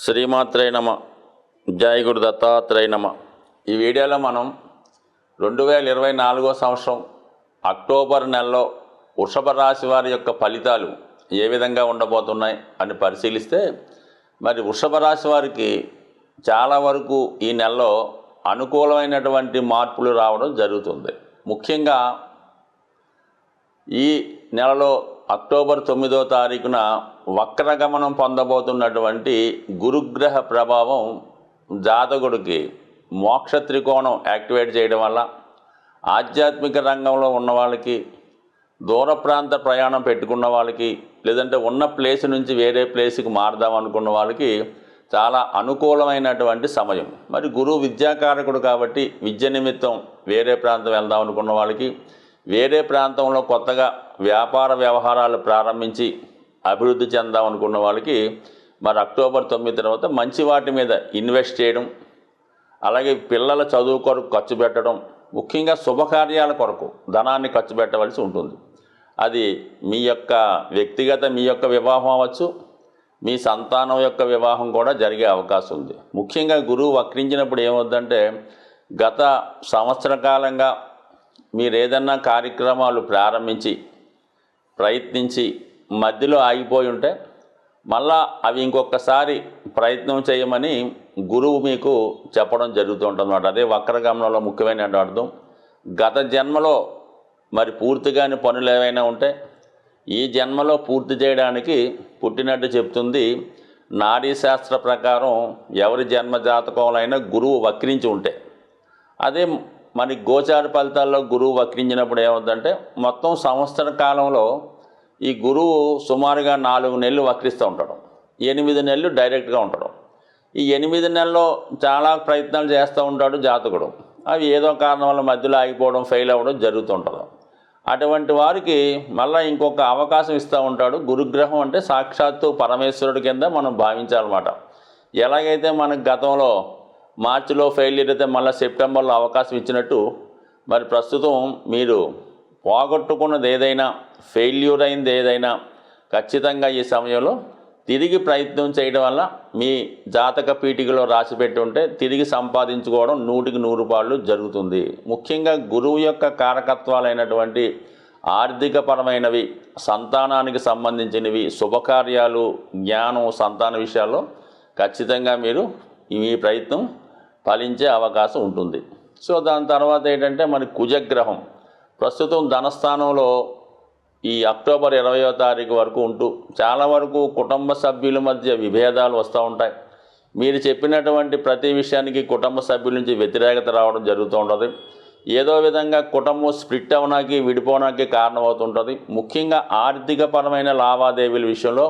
శ్రీమాత్రే నమ. జై గురు దత్తాత్రేయ నమ. ఈ వీడియోలో మనం 2024 సంవత్సరం అక్టోబర్ నెలలో వృషభ రాశి వారి యొక్క ఫలితాలు ఏ విధంగా ఉండబోతున్నాయి అని పరిశీలిస్తే, మరి వృషభ రాశి వారికి చాలా వరకు ఈ నెలలో అనుకూలమైనటువంటి మార్పులు రావడం జరుగుతుంది. ముఖ్యంగా ఈ నెలలో అక్టోబర్ 9వ తారీఖున వక్రగమనం పొందబోతున్నటువంటి గురుగ్రహ ప్రభావం జాతకుడికి మోక్ష త్రికోణం యాక్టివేట్ చేయడం వల్ల ఆధ్యాత్మిక రంగంలో ఉన్న వాళ్ళకి, దూర ప్రాంత ప్రయాణం పెట్టుకున్న వాళ్ళకి, లేదంటే ఉన్న ప్లేస్ నుంచి వేరే ప్లేస్కి మారదాం అనుకున్న వాళ్ళకి చాలా అనుకూలమైనటువంటి సమయం. మరి గురువు విద్యాకారకుడు కాబట్టి విద్య నిమిత్తం వేరే ప్రాంతం వెళ్దాం అనుకున్న వాళ్ళకి, వేరే ప్రాంతంలో కొత్తగా వ్యాపార వ్యవహారాలు ప్రారంభించి అభివృద్ధి చెందాం అనుకున్న వాళ్ళకి మరి అక్టోబర్ 9 తర్వాత మంచి వాటి మీద ఇన్వెస్ట్ చేయడం, అలాగే పిల్లల చదువు కొరకు ఖర్చు పెట్టడం, ముఖ్యంగా శుభకార్యాల కొరకు ధనాన్ని ఖర్చు పెట్టవలసి ఉంటుంది. అది మీ యొక్క వ్యక్తిగత వివాహం అవ్వచ్చు, మీ సంతానం యొక్క వివాహం కూడా జరిగే అవకాశం ఉంది. ముఖ్యంగా గురువు వక్రించినప్పుడు ఏమవుద్దంటే, గత సంవత్సర కాలంగా మీరు ఏదన్నా కార్యక్రమాలు ప్రారంభించి ప్రయత్నించి మధ్యలో ఆగిపోయి ఉంటే మళ్ళా అవి ఇంకొకసారి ప్రయత్నం చేయమని గురువు మీకు చెప్పడం జరుగుతూ ఉంటుందన్నమాట. అదే వక్రగమనంలో ముఖ్యమైన అర్థం. గత జన్మలో మరి పూర్తిగాని పనులు ఏవైనా ఉంటే ఈ జన్మలో పూర్తి చేయడానికి పుట్టినట్టు చెప్తుంది నాడీ శాస్త్ర ప్రకారం. ఎవరి జన్మ జాతకంలో గురువు వక్రించి ఉంటే, అదే మరి గోచార ఫలితాల్లో గురువు వక్రించినప్పుడు ఏమవుతుందంటే, మొత్తం సంవత్సర కాలంలో ఈ గురువు సుమారుగా 4 నెలలు వక్రిస్తూ ఉంటాడు, 8 నెలలు డైరెక్ట్గా ఉంటాడు. ఈ 8 నెలల్లో చాలా ప్రయత్నాలు చేస్తూ ఉంటాడు జాతకుడు. అవి ఏదో కారణం వల్ల మధ్యలో ఆగిపోవడం, ఫెయిల్ అవ్వడం జరుగుతుంటుంది. అటువంటి వారికి మళ్ళీ ఇంకొక అవకాశం ఇస్తూ ఉంటాడు. గురుగ్రహం అంటే సాక్షాత్తు పరమేశ్వరుడి కింద మనం భావించాలన్నమాట. ఎలాగైతే మనకు గతంలో మార్చిలో ఫెయిల్యూర్ అయితే మళ్ళీ సెప్టెంబర్లో అవకాశం ఇచ్చినట్టు, మరి ప్రస్తుతం మీరు పోగొట్టుకున్నది ఏదైనా, ఫెయిల్యూర్ అయింది ఏదైనా ఖచ్చితంగా ఈ సమయంలో తిరిగి ప్రయత్నం చేయడం వల్ల మీ జాతక పీఠికలో రాసిపెట్టి ఉంటే తిరిగి సంపాదించుకోవడం 100కి 100 పాళ్ళు జరుగుతుంది. ముఖ్యంగా గురువు యొక్క కారకత్వాలైనటువంటి ఆర్థికపరమైనవి, సంతానానికి సంబంధించినవి, శుభకార్యాలు, జ్ఞానం, సంతాన విషయాల్లో ఖచ్చితంగా మీరు మీ ప్రయత్నం ఫలించే అవకాశం ఉంటుంది. సో దాని తర్వాత ఏంటంటే, మరి కుజగ్రహం ప్రస్తుతం ధనస్థానంలో ఈ అక్టోబర్ 20వ తారీఖు వరకు ఉంటూ చాలా వరకు కుటుంబ సభ్యుల మధ్య విభేదాలు వస్తూ ఉంటాయి. మీరు చెప్పినటువంటి ప్రతి విషయానికి కుటుంబ సభ్యుల నుంచి వ్యతిరేకత రావడం జరుగుతూ ఉంటుంది. ఏదో విధంగా కుటుంబం స్ప్లిట్ అవడానికి, విడిపోవడానికి కారణమవుతుంటుంది. ముఖ్యంగా ఆర్థికపరమైన లావాదేవీల విషయంలో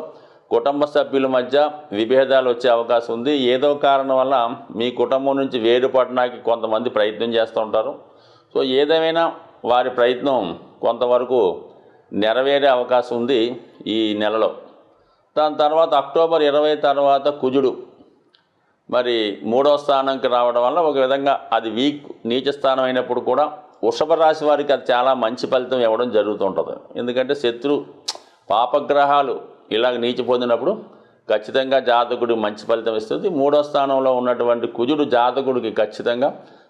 కుటుంబ సభ్యుల మధ్య విభేదాలు వచ్చే అవకాశం ఉంది. ఏదో కారణం వల్ల మీ కుటుంబం నుంచి వేరుపడడానికి కొంతమంది ప్రయత్నం చేస్తూ ఉంటారు. సో ఏదేమైనా వారి ప్రయత్నం కొంతవరకు నెరవేరే అవకాశం ఉంది ఈ నెలలో. దాని తర్వాత అక్టోబర్ 20 తర్వాత కుజుడు మరి 3వ స్థానంకి రావడం వల్ల ఒక విధంగా అది వీక్, నీచ స్థానం అయినప్పుడు కూడా వృషభ రాశి వారికి అది చాలా మంచి ఫలితం ఇవ్వడం జరుగుతుంటుంది. ఎందుకంటే పాపగ్రహాలు ఇలాగ నీచి పొందినప్పుడు ఖచ్చితంగా జాతకుడికి మంచి ఫలితం ఇస్తుంది. 3వ స్థానంలో ఉన్నటువంటి కుజుడు జాతకుడికి ఖచ్చితంగా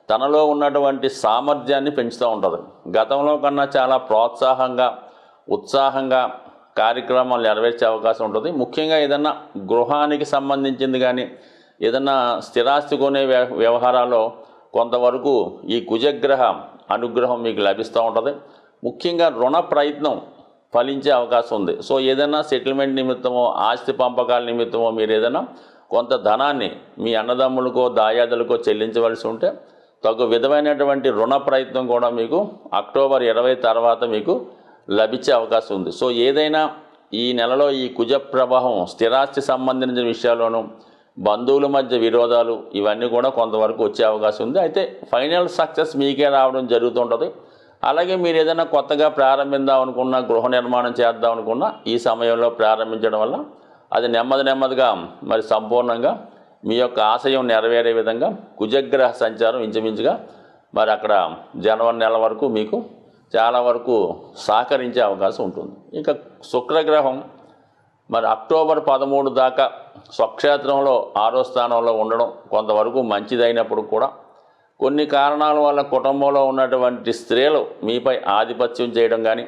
తనలో ఉన్నటువంటి సామర్థ్యాన్ని పెంచుతూ ఉంటుంది. గతంలో కన్నా చాలా ప్రోత్సాహంగా, ఉత్సాహంగా కార్యక్రమాలు నెరవేర్చే అవకాశం ఉంటుంది. ముఖ్యంగా ఏదన్నా గృహానికి సంబంధించింది కానీ, ఏదన్నా స్థిరాస్తి కొనే వ్యవహారాల్లో కొంతవరకు ఈ కుజగ్రహ అనుగ్రహం మీకు లభిస్తూ ఉంటుంది. ముఖ్యంగా రుణ ప్రయత్నం ఫలించే అవకాశం ఉంది. సో ఏదైనా సెటిల్మెంట్ నిమిత్తమో, ఆస్తి పంపకాల నిమిత్తమో మీరు ఏదైనా కొంత ధనాన్ని మీ అన్నదమ్ములకో, దాయాదులకో చెల్లించవలసి ఉంటే తగు విధమైనటువంటి రుణ ప్రయత్నం కూడా మీకు అక్టోబర్ 20 తర్వాత మీకు లభించే అవకాశం ఉంది. సో ఏదైనా ఈ నెలలో ఈ కుజ ప్రభావం స్థిరాస్తి సంబంధించిన విషయాల్లోనూ, బంధువుల మధ్య విరోధాలు ఇవన్నీ కూడా కొంతవరకు వచ్చే అవకాశం ఉంది. అయితే ఫైనల్ సక్సెస్ మీకే రావడం జరుగుతుంటుంది. అలాగే మీరు ఏదైనా కొత్తగా ప్రారంభిద్దాం అనుకున్నా, గృహ నిర్మాణం చేద్దాం అనుకున్నా ఈ సమయంలో ప్రారంభించడం వల్ల అది నెమ్మదిగా మరి సంపూర్ణంగా మీ యొక్క ఆశయం నెరవేరే విధంగా కుజగ్రహ సంచారం ఇంచుమించుగా మరి అక్కడ జనవరి నెల వరకు మీకు చాలా వరకు సహకరించే అవకాశం ఉంటుంది. ఇక శుక్రగ్రహం మరి అక్టోబర్ 13 దాకా స్వక్షేత్రంలో 6వ స్థానంలో ఉండడం కొంతవరకు మంచిదైనప్పుడు కూడా కొన్ని కారణాల వల్ల కుటుంబంలో ఉన్నటువంటి స్త్రీలు మీపై ఆధిపత్యం చేయడం కానీ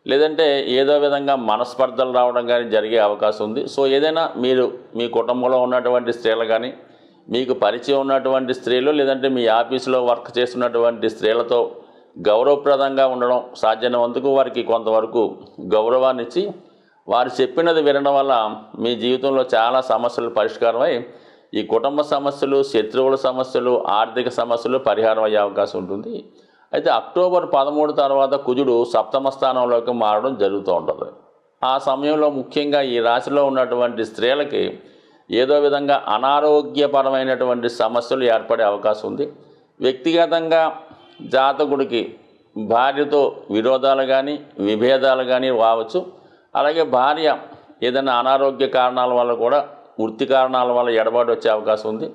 లేదంటే ఏదో విధంగా మనస్పర్ధలు రావడం కానీ జరిగే అవకాశం ఉంది. సో ఏదైనా మీరు మీ కుటుంబంలో ఉన్నటువంటి స్త్రీలు కానీ మీకు పరిచయం ఉన్నటువంటి స్త్రీలు లేదంటే మీ ఆఫీసులో వర్క్ చేస్తున్నటువంటి స్త్రీలతో గౌరవప్రదంగా ఉండడం, సాధ్యమైనందుకు వారికి కొంతవరకు గౌరవాన్ని ఇచ్చి వారు చెప్పినది వినడం వల్ల మీ జీవితంలో చాలా సమస్యలు పరిష్కారమై ఈ కుటుంబ సమస్యలు, శత్రువుల సమస్యలు, ఆర్థిక సమస్యలు పరిహారం అయ్యే అవకాశం ఉంటుంది. అయితే అక్టోబర్ 13 తర్వాత కుజుడు సప్తమ స్థానంలోకి మారడం జరుగుతూ ఉంటుంది. ఆ సమయంలో ముఖ్యంగా ఈ రాశిలో ఉన్నటువంటి స్త్రీలకి ఏదో విధంగా అనారోగ్యపరమైనటువంటి సమస్యలు ఏర్పడే అవకాశం ఉంది. వ్యక్తిగతంగా జాతకుడికి భార్యతో విరోధాలు కానీ విభేదాలు కానీ రావచ్చు. అలాగే భార్య ఏదైనా అనారోగ్య కారణాల వల్ల కూడా వృత్తి కారణాల వల్ల ఎడబాటు వచ్చే అవకాశం ఉంది.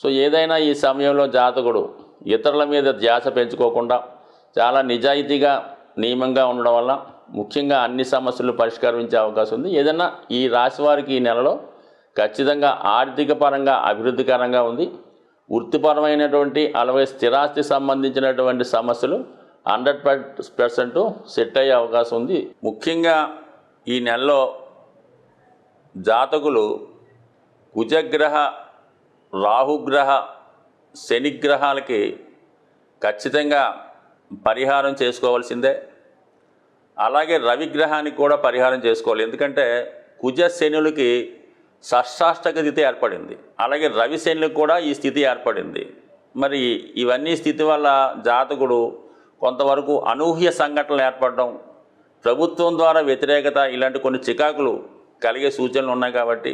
సో ఏదైనా ఈ సమయంలో జాతకుడు ఇతరుల మీద ధ్యాస పెంచుకోకుండా చాలా నిజాయితీగా నియమంగా ఉండడం వల్ల ముఖ్యంగా అన్ని సమస్యలు పరిష్కరించే అవకాశం ఉంది. ఏదైనా ఈ రాశి వారికి ఈ నెలలో ఖచ్చితంగా ఆర్థిక పరంగా అభివృద్ధికరంగా ఉంది. వృత్తిపరమైనటువంటి అలాగే స్థిరాస్తి సంబంధించినటువంటి సమస్యలు 100% సెట్ అయ్యే అవకాశం ఉంది. ముఖ్యంగా ఈ నెలలో జాతకులు కుజగ్రహ, రాహుగ్రహ, శనిగ్రహాలకి ఖచ్చితంగా పరిహారం చేసుకోవాల్సిందే. అలాగే రవిగ్రహానికి కూడా పరిహారం చేసుకోవాలి. ఎందుకంటే కుజ శనులకి షష్టాష్టక స్థితి ఏర్పడింది. అలాగే రవి శనులకు కూడా ఈ స్థితి ఏర్పడింది. మరి ఇవన్నీ స్థితి వల్ల జాతకుడు కొంతవరకు అనూహ్య సంఘటనలు ఏర్పడడం, ప్రభుత్వం ద్వారా వ్యతిరేకత, ఇలాంటి కొన్ని చికాకులు కలిగే సూచనలు ఉన్నాయి. కాబట్టి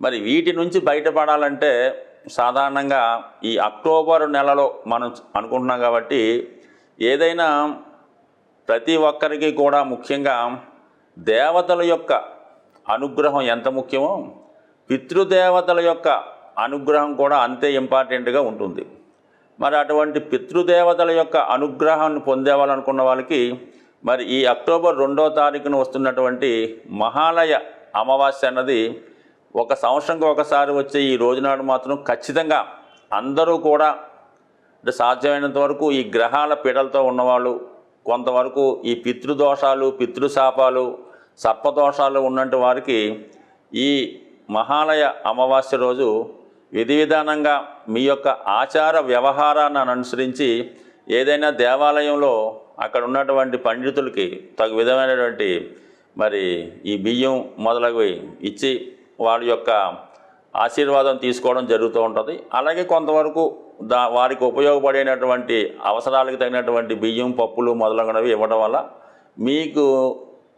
మరి వీటి నుంచి బయటపడాలంటే సాధారణంగా ఈ అక్టోబర్ నెలలో మనం అనుకుంటున్నాం. కాబట్టి ఏదైనా ప్రతి ఒక్కరికి కూడా ముఖ్యంగా దేవతల యొక్క అనుగ్రహం ఎంత ముఖ్యమో పితృదేవతల యొక్క అనుగ్రహం కూడా అంతే ఇంపార్టెంట్గా ఉంటుంది. మరి అటువంటి పితృదేవతల యొక్క అనుగ్రహాన్ని పొందేవాలనుకున్న వాళ్ళకి మరి ఈ అక్టోబర్ 2వ తారీఖున వస్తున్నటువంటి మహాలయ అమావాస్య అన్నది ఒక సంవత్సరంకి ఒకసారి వచ్చే ఈ రోజునాడు మాత్రం ఖచ్చితంగా అందరూ కూడా అంటే సాధ్యమైనంత వరకు ఈ గ్రహాల పీడలతో ఉన్నవాళ్ళు కొంతవరకు ఈ పితృదోషాలు, పితృశాపాలు, సర్పదోషాలు ఉన్నట్టు వారికి ఈ మహాలయ అమావాస్య రోజు విధి విధానంగా మీ యొక్క ఆచార వ్యవహారాన్ని అనుసరించి ఏదైనా దేవాలయంలో అక్కడ ఉన్నటువంటి పండితులకి తగు విధమైనటువంటి మరి ఈ బియ్యం మొదలగువి ఇచ్చి వాళ్ళ యొక్క ఆశీర్వాదం తీసుకోవడం జరుగుతూ ఉంటుంది. అలాగే కొంతవరకు వారికి ఉపయోగపడేటటువంటి అవసరాలకు తగినటువంటి బియ్యం, పప్పులు మొదలగునవి ఇవ్వడం వల్ల మీకు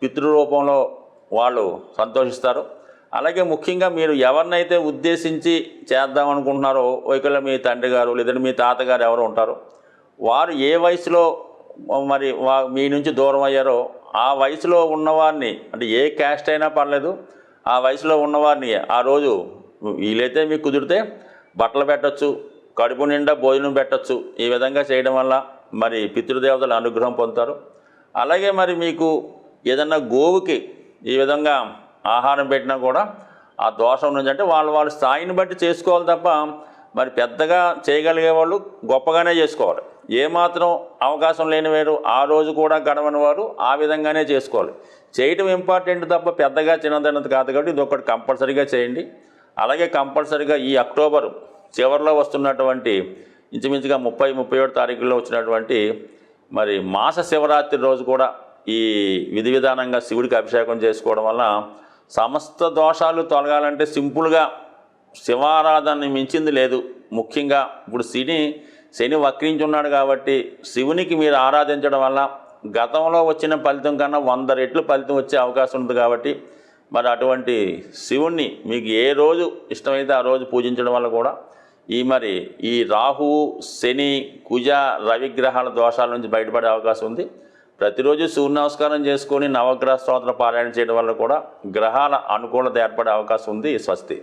పితృరూపంలో వాళ్ళు సంతోషిస్తారు. అలాగే ముఖ్యంగా మీరు ఎవరినైతే ఉద్దేశించి చేద్దామనుకుంటున్నారో ఒకవేళ మీ తండ్రి గారు లేదంటే మీ తాతగారు ఎవరు ఉంటారో వారు ఏ వయసులో మరి మీ నుంచి దూరం అయ్యారో ఆ వయసులో ఉన్నవారిని అంటే ఏ క్యాస్ట్ అయినా పర్లేదు ఆ వయసులో ఉన్నవారిని ఆ రోజు వీలైతే మీకు కుదిరితే బట్టలు పెట్టచ్చు, కడుపు నిండా భోజనం పెట్టచ్చు. ఈ విధంగా చేయడం వల్ల మరి పితృదేవతల అనుగ్రహం పొందుతారు. అలాగే మరి మీకు ఏదన్నా గోవుకి ఈ విధంగా ఆహారం పెట్టినా కూడా ఆ దోషం నుంచి అంటే వాళ్ళ స్థాయిని బట్టి చేసుకోవాలి తప్ప మరి పెద్దగా చేయగలిగే వాళ్ళు గొప్పగానే చేసుకోవాలి. ఏమాత్రం అవకాశం లేనివారు ఆ రోజు కూడా గడవని వారు ఆ విధంగానే చేసుకోవాలి. చేయటం ఇంపార్టెంట్ తప్ప పెద్దగా చిన్నదన్నది కాదు. కాబట్టి ఇది ఒకటి కంపల్సరీగా చేయండి. అలాగే కంపల్సరీగా ఈ అక్టోబర్ చివరిలో వస్తున్నటువంటి ఇంచుమించుగా 30-31 తారీఖుల్లో వచ్చినటువంటి మరి మాస శివరాత్రి రోజు కూడా ఈ విధి విధానంగా శివుడికి అభిషేకం చేసుకోవడం వల్ల సమస్త దోషాలు తొలగాలంటే సింపుల్గా శివారాధనని మించింది లేదు. ముఖ్యంగా ఇప్పుడు శని వక్రించి ఉన్నాడు కాబట్టి శివునికి మీరు ఆరాధించడం వల్ల గతంలో వచ్చిన ఫలితం కన్నా 100 రెట్లు ఫలితం వచ్చే అవకాశం ఉంది. కాబట్టి మరి అటువంటి శివుణ్ణి మీకు ఏ రోజు ఇష్టమైతే ఆ రోజు పూజించడం వల్ల కూడా ఈ రాహువు, శని, కుజ, రవిగ్రహాల దోషాల నుంచి బయటపడే అవకాశం ఉంది. ప్రతిరోజు సూర్య నమస్కారం చేసుకొని నవగ్రహ స్తోత్ర పారాయణ చేయడం వల్ల కూడా గ్రహాల అనుకూలత ఏర్పడే అవకాశం ఉంది. స్వస్తి.